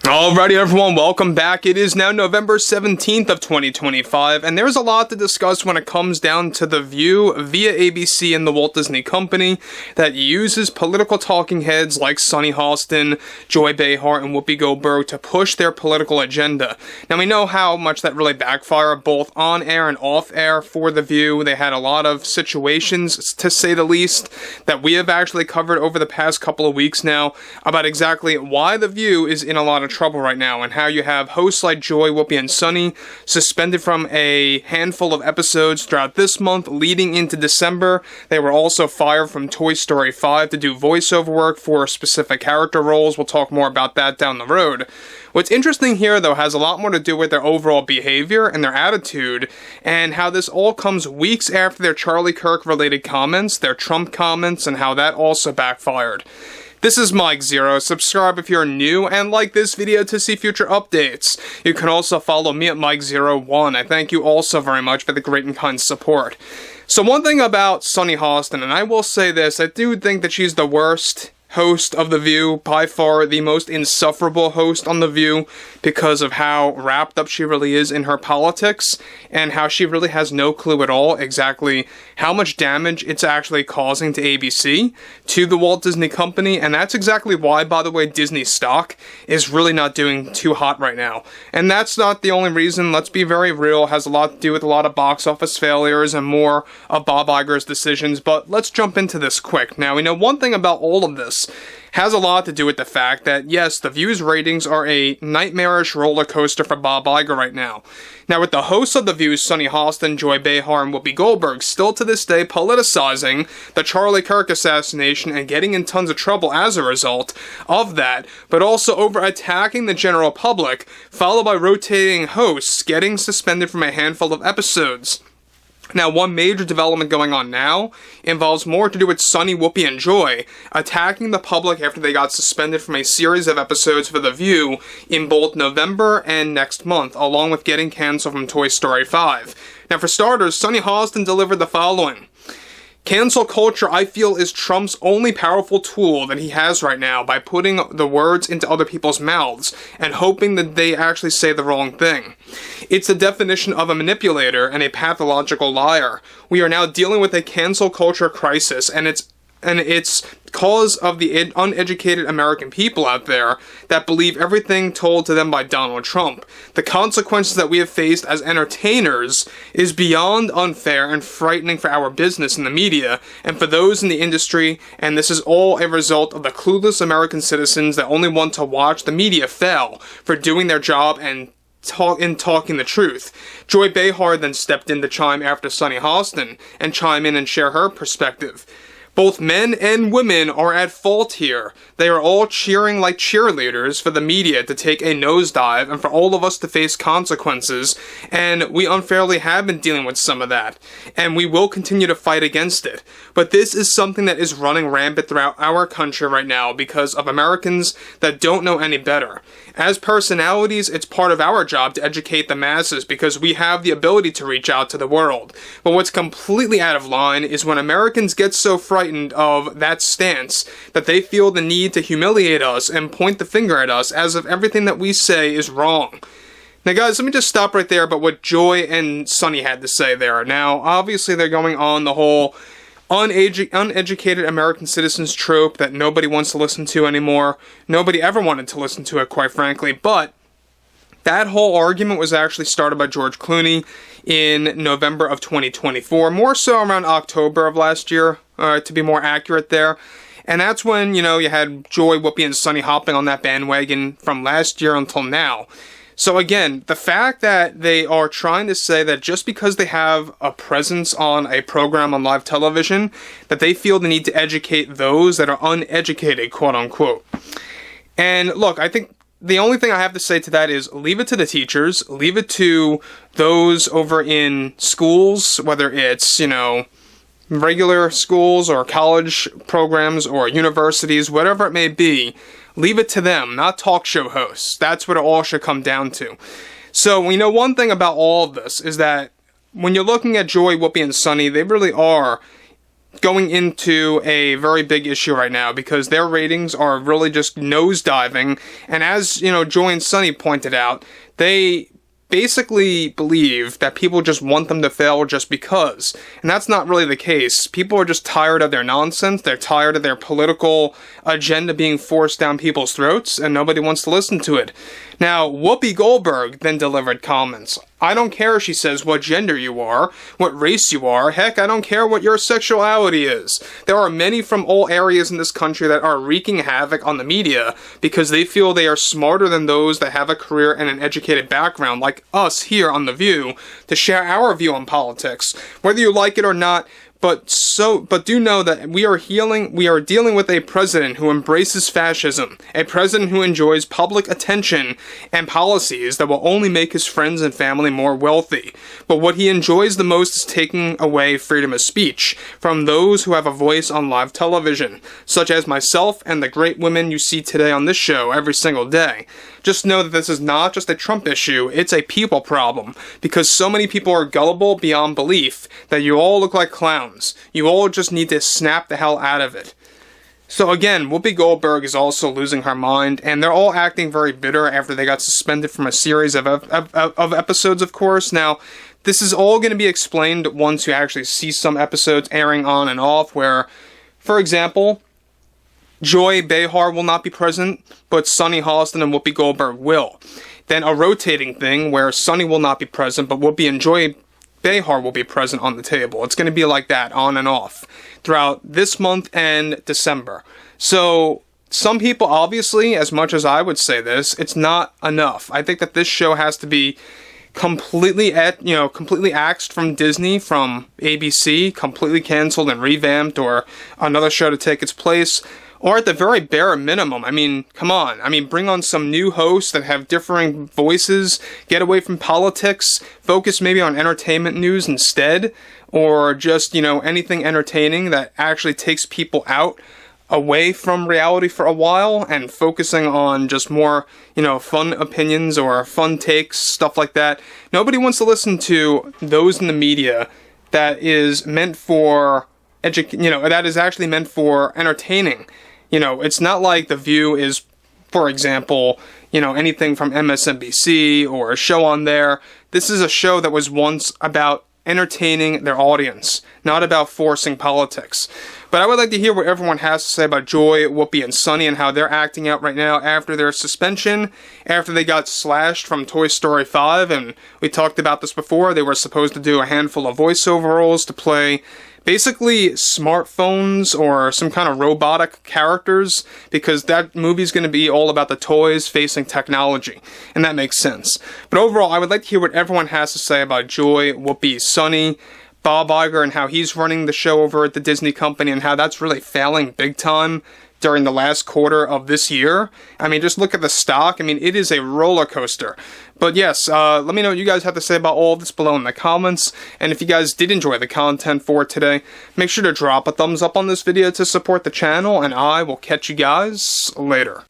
Alrighty everyone, welcome back. It is now November 17th of 2025, and there's a lot to discuss when it comes down to The View via ABC and the Walt Disney Company that uses political talking heads like Sunny Hostin, Joy Behar, and Whoopi Goldberg to push their political agenda. Now we know how much that really backfired both on air and off air for The View. They had a lot of situations, to say the least, that we have actually covered over the past couple of weeks now about exactly why The View is in a lot of trouble right now, and how you have hosts like Joy, Whoopi, and Sunny suspended from a handful of episodes throughout this month leading into December. They were also fired from Toy Story 5 to do voiceover work for specific character roles. We'll talk more about that down the road. What's interesting here, though, has a lot more to do with their overall behavior and their attitude, and how this all comes weeks after their Charlie Kirk-related comments, their Trump comments, and how that also backfired. This is Mike Zero. Subscribe if you're new, and like this video to see future updates. You can also follow me at Mike01. I thank you also very much for the great and kind support. So one thing about Sunny Hostin, and I will say this, I do think that she's the worst host of The View, by far the most insufferable host on The View, because of how wrapped up she really is in her politics, and how she really has no clue at all exactly how much damage it's actually causing to ABC, to the Walt Disney Company, and that's exactly why, by the way, Disney stock is really not doing too hot right now. And that's not the only reason. Let's be very real. It has a lot to do with a lot of box office failures and more of Bob Iger's decisions, but let's jump into this quick. Now, we know one thing about all of this has a lot to do with the fact that, yes, The View's ratings are a nightmarish roller coaster for Bob Iger right now. Now, with the hosts of The View, Sunny Hostin, Joy Behar, and Whoopi Goldberg, still to this day politicizing the Charlie Kirk assassination and getting in tons of trouble as a result of that, but also over attacking the general public, followed by rotating hosts getting suspended from a handful of episodes. Now, one major development going on now involves more to do with Sunny, Whoopi, and Joy attacking the public after they got suspended from a series of episodes for The View in both November and next month, along with getting canceled from Toy Story 5. Now, for starters, Sunny Hostin delivered the following. Cancel culture, I feel, is Trump's only powerful tool that he has right now by putting the words into other people's mouths and hoping that they actually say the wrong thing. It's the definition of a manipulator and a pathological liar. We are now dealing with a cancel culture crisis, and it's cause of the uneducated American people out there that believe everything told to them by Donald Trump. The consequences that we have faced as entertainers is beyond unfair and frightening for our business in the media and for those in the industry, and this is all a result of the clueless American citizens that only want to watch the media fail for doing their job and talking the truth. Joy Behar then stepped in to chime after Sunny Hostin and chime in and share her perspective. Both men and women are at fault here. They are all cheering like cheerleaders for the media to take a nosedive and for all of us to face consequences, and we unfairly have been dealing with some of that, and we will continue to fight against it. But this is something that is running rampant throughout our country right now because of Americans that don't know any better. As personalities, it's part of our job to educate the masses because we have the ability to reach out to the world. But what's completely out of line is when Americans get so frightened of that stance that they feel the need to humiliate us and point the finger at us as if everything that we say is wrong. Now guys, let me just stop right there about what Joy and Sunny had to say there. Now, obviously they're going on the whole uneducated American citizens trope that nobody wants to listen to anymore. Nobody ever wanted to listen to it, quite frankly, but that whole argument was actually started by George Clooney in November of 2024, more so around October of last year, to be more accurate there. And that's when, you had Joy, Whoopi, and Sunny hopping on that bandwagon from last year until now. So again, the fact that they are trying to say that just because they have a presence on a program on live television, that they feel the need to educate those that are uneducated, quote unquote. And look, I think the only thing I have to say to that is leave it to the teachers, leave it to those over in schools, whether it's, regular schools or college programs or universities, whatever it may be. Leave it to them, not talk show hosts. That's what it all should come down to. So we know one thing about all of this is that when you're looking at Joy, Whoopi, and Sunny, they really are going into a very big issue right now because their ratings are really just nosediving. And as, you know, Joy and Sunny pointed out, they basically believe that people just want them to fail just because. And that's not really the case. People are just tired of their nonsense. They're tired of their political agenda being forced down people's throats, and nobody wants to listen to it. Now, Whoopi Goldberg then delivered comments. I don't care, she says, what gender you are, what race you are. Heck, I don't care what your sexuality is. There are many from all areas in this country that are wreaking havoc on the media because they feel they are smarter than those that have a career and an educated background, like us here on The View, to share our view on politics. Whether you like it or not, but do know that we are dealing with a president who embraces fascism, a president who enjoys public attention and policies that will only make his friends and family more wealthy. But what he enjoys the most is taking away freedom of speech from those who have a voice on live television, such as myself and the great women you see today on this show every single day. Just know that this is not just a Trump issue, it's a people problem, because so many people are gullible beyond belief that you all look like clowns. You all just need to snap the hell out of it. So again, Whoopi Goldberg is also losing her mind, and they're all acting very bitter after they got suspended from a series of episodes, of course. Now, this is all going to be explained once you actually see some episodes airing on and off, where, for example, Joy Behar will not be present, but Sunny, Hostin, and Whoopi Goldberg will. Then a rotating thing where Sunny will not be present, but Whoopi and Joy Behar will be present on the table. It's going to be like that, on and off, throughout this month and December. So, some people, obviously, as much as I would say this, it's not enough. I think that this show has to be completely axed from Disney, from ABC, completely canceled and revamped, or another show to take its place. Or at the very bare minimum, I mean, come on. I mean, bring on some new hosts that have differing voices, get away from politics, focus maybe on entertainment news instead, or just, anything entertaining that actually takes people out away from reality for a while and focusing on just more, fun opinions or fun takes, stuff like that. Nobody wants to listen to those in the media that is meant for that is actually meant for entertaining. It's not like The View is, for example, anything from MSNBC or a show on there. This is a show that was once about entertaining their audience, not about forcing politics. But I would like to hear what everyone has to say about Joy, Whoopi, and Sunny and how they're acting out right now after their suspension, after they got slashed from Toy Story 5, and we talked about this before. They were supposed to do a handful of voiceover roles to play basically smartphones or some kind of robotic characters, because that movie's going to be all about the toys facing technology, and that makes sense. But overall, I would like to hear what everyone has to say about Joy, Whoopi, Sunny, Bob Iger, and how he's running the show over at the Disney company, and how that's really failing big time during the last quarter of this year. I mean, just look at the stock. I mean, it is a roller coaster. But yes, let me know what you guys have to say about all of this below in the comments. And if you guys did enjoy the content for today, make sure to drop a thumbs up on this video to support the channel, and I will catch you guys later.